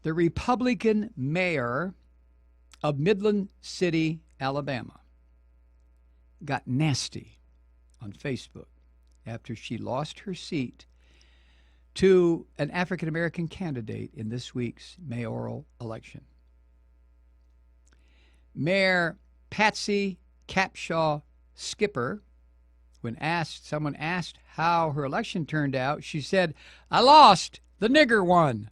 The Republican mayor of Midland City, Alabama, got nasty on Facebook after she lost her seat to an African American candidate in this week's mayoral election. Mayor Patsy Capshaw Skipper, when someone asked how her election turned out, she said, "I lost. The nigger won."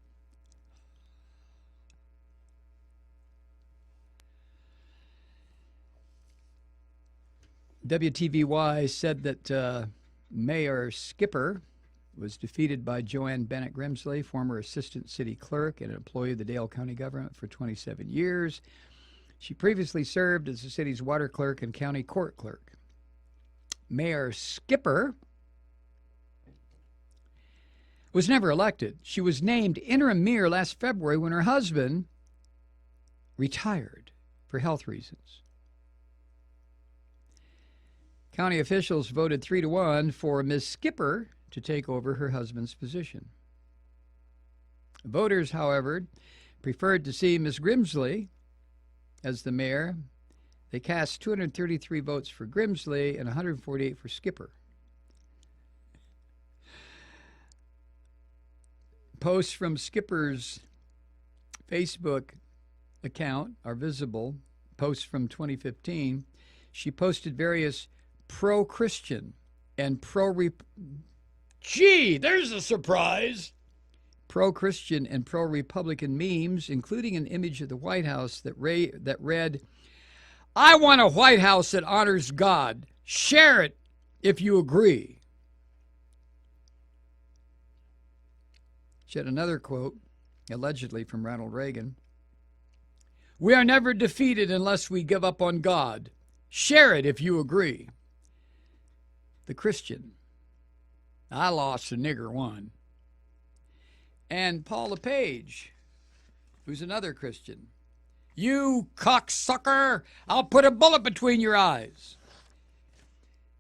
WTVY said that Mayor Skipper was defeated by Jo Ann Bennett Grimsley, former assistant city clerk and an employee of the Dale County government for 27 years. She previously served as the city's water clerk and county court clerk. Mayor Skipper was never elected. She was named interim mayor last February when her husband retired for health reasons. County officials voted 3-1 for Ms. Skipper to take over her husband's position. Voters, however, preferred to see Ms. Grimsley as the mayor. They cast 233 votes for Grimsley and 148 for Skipper. Posts from Skipper's Facebook account are visible. Posts from 2015. She posted various pro-Christian and Gee, there's a surprise. Pro-Christian and pro-Republican memes, including an image of the White House that read, "I want a White House that honors God. Share it if you agree." She had another quote, allegedly from Ronald Reagan. "We are never defeated unless we give up on God. Share it if you agree." The Christian, "I lost, the nigger won." And Paul LePage, who's another Christian, "You cocksucker, I'll put a bullet between your eyes."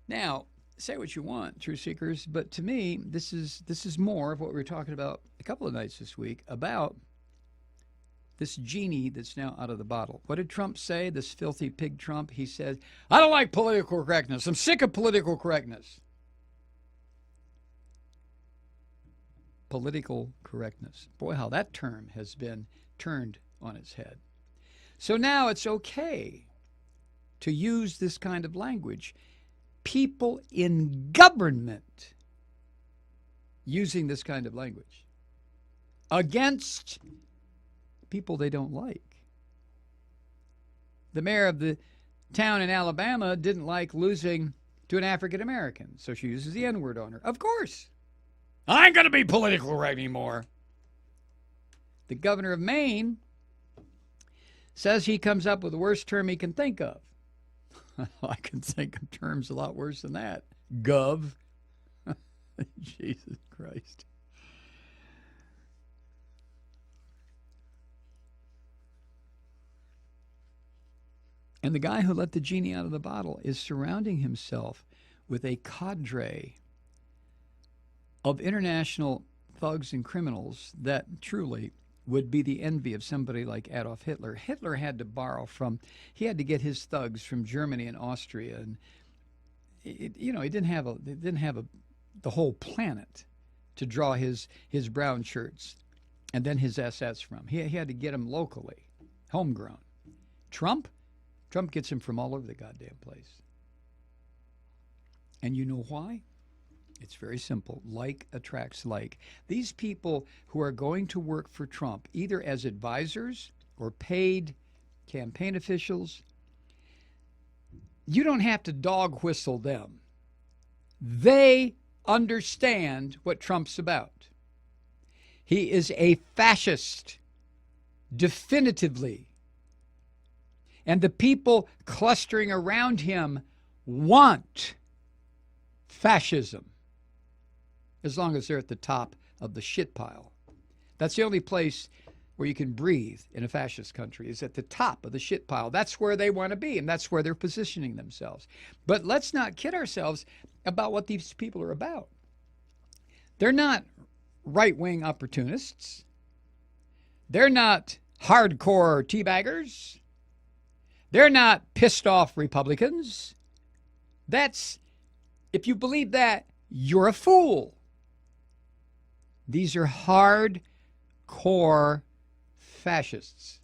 Now, say what you want, truth seekers, but to me, this is more of what we were talking about a couple of nights this week about this genie that's now out of the bottle. What did Trump say, this filthy pig Trump? He said, "I don't like political correctness. I'm sick of political correctness." Political correctness. Boy, how that term has been turned on its head. So now it's okay to use this kind of language. People in government using this kind of language against people they don't like. The mayor of the town in Alabama didn't like losing to an African American, so she uses the N-word on her. Of course. I ain't going to be political right anymore. The governor of Maine says he comes up with the worst term he can think of. I can think of terms a lot worse than that. Gov. Jesus Christ. And the guy who let the genie out of the bottle is surrounding himself with a cadre of international thugs and criminals that truly would be the envy of somebody like Adolf Hitler. Hitler had to borrow he had to get his thugs from Germany and Austria, and he didn't have the whole planet to draw his brown shirts and then his SS from. He had to get them locally, homegrown. Trump gets him from all over the goddamn place. And you know why? It's very simple. Like attracts like. These people who are going to work for Trump, either as advisors or paid campaign officials, you don't have to dog whistle them. They understand what Trump's about. He is a fascist, definitively. And the people clustering around him want fascism, as long as they're at the top of the shit pile. That's the only place where you can breathe in a fascist country, is at the top of the shit pile. That's where they want to be, and that's where they're positioning themselves. But let's not kid ourselves about what these people are about. They're not right-wing opportunists. They're not hardcore teabaggers. They're not pissed off Republicans. If you believe that, you're a fool. These are hardcore fascists.